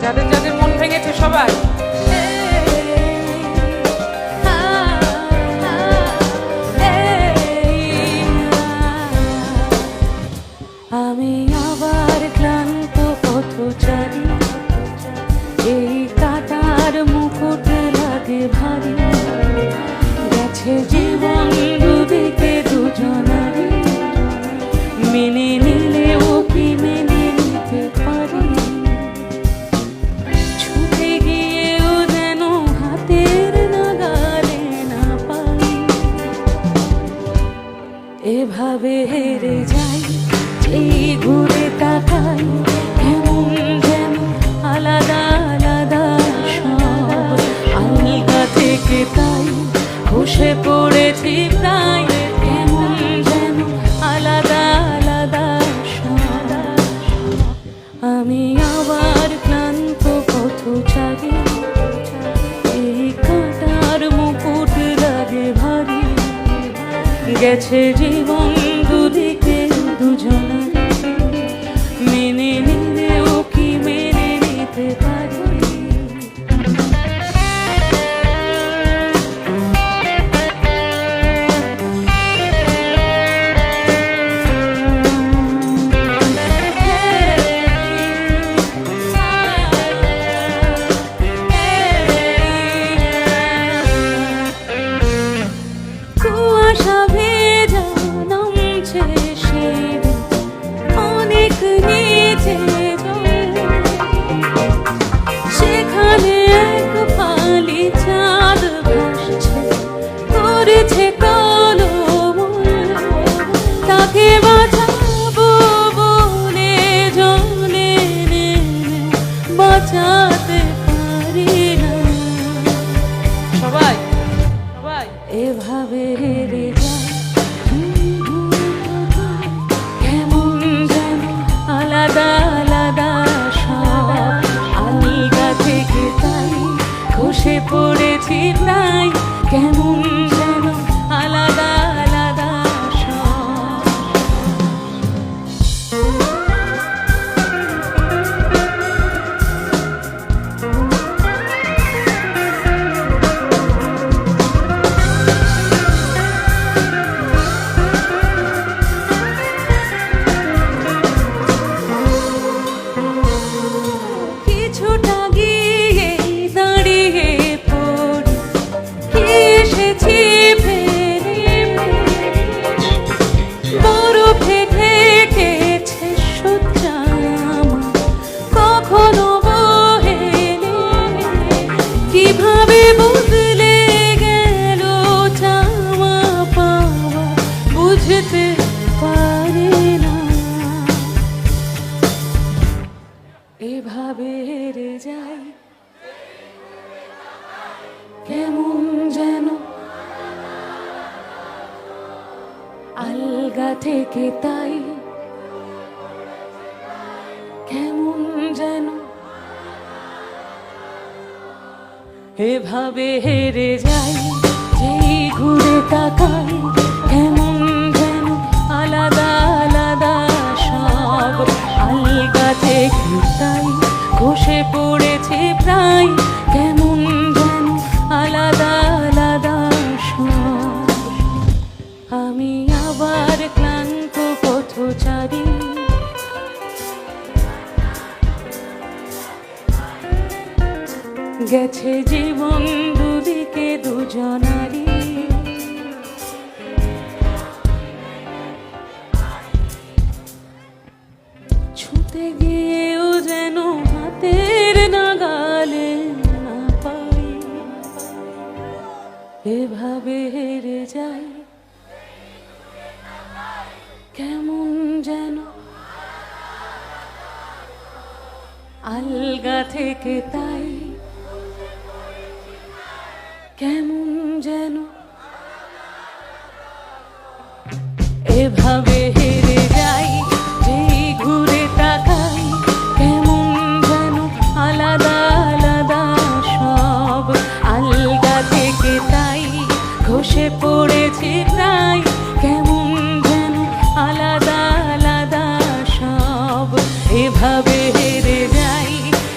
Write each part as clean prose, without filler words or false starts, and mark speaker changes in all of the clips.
Speaker 1: যাদের যাদের মন ভেঙেছে সবাই
Speaker 2: আমি আবার ক্লান্ত পথচারী, এই কাটার মুকুট লাগে ভারী, গেছে জীবন দুদিকে দুজনারই, মেনে নিলেও কি মেনে নিতে পারি, ছুটে গিয়েও যেন হাতের নাগালে না পাই, এভাবে হেরে যাই, এই ঘুরে তাকাই, কেমন যেন আলাদা আলাদা সব, আলগা থেকে তাই বসে পড়েছি প্রায়, কেমন যেন আলাদা আলাদা সব। আমি আবার ক্লান্ত পথচারী, এই কাঁটার মুকুট লাগে ভারী, গেছে জীবন দুদিকে দুজনার, মেনে নিলেও কি মেনে নিতে পারি। কুয়াশা ভেজা নামছে শীত অনেক নিচে, সেখানে এক ফালি চাঁদ ভাসছে, করেছে কলবল, তাকে বাঁচাবো বলে জলে নেমে বাঁচাতে পারি না,
Speaker 1: সবাই সবাই
Speaker 2: এভাবে হেরে যায়, কেমন যেন আলাদা আলাদা সব, আলগা থেকে তাই খসে পড়েছি প্রায়, কেমন যেন আলাদা আলাদা সব। কিছুটা গিয়ে দাঁড়িয়ে পড়ি, এসেছি ফেরে, বরফে ঢেকেছে শয্যা আমার, কখনো বহে কিভাবে বদলে গেল চাওয়া পাওয়া, বুঝতে পারি না, এভাবে হেরে যাই, কেমন যেন আলগা থেকে তাই, কেমন যেন এভাবে হেরে যাই, যেই ঘুরে তাকাই, কেমন যেন আলাদা আলাদা সব, আলগা থেকে তাই খসে পড়েছি প্রায়, কেমন যেন আলাদা আলাদা সব। আমি আবার ক্লান্ত পথচারী, গেছে জীবন দুদিকে দুজনারই, ছুটে গিয়েও যেন হাতের নাগালে না পাই, এভাবে হেরে যাই, কেমন যেন আলগা থেকে তাই, কেমন যেন এভাবে হেরে যাই, যেই ঘুরে তাকাই, কেমন যেন আলাদা আলাদা সব, আলগা থেকে তাই খসে পড়েছি প্রায়, কেমন যেন আলাদা আলাদা সব, এভাবে হেরে যাই,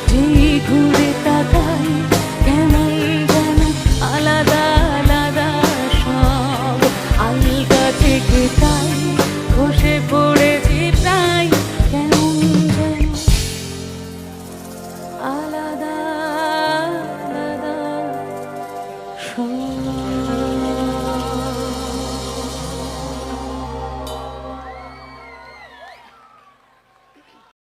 Speaker 2: যেই ঘুরে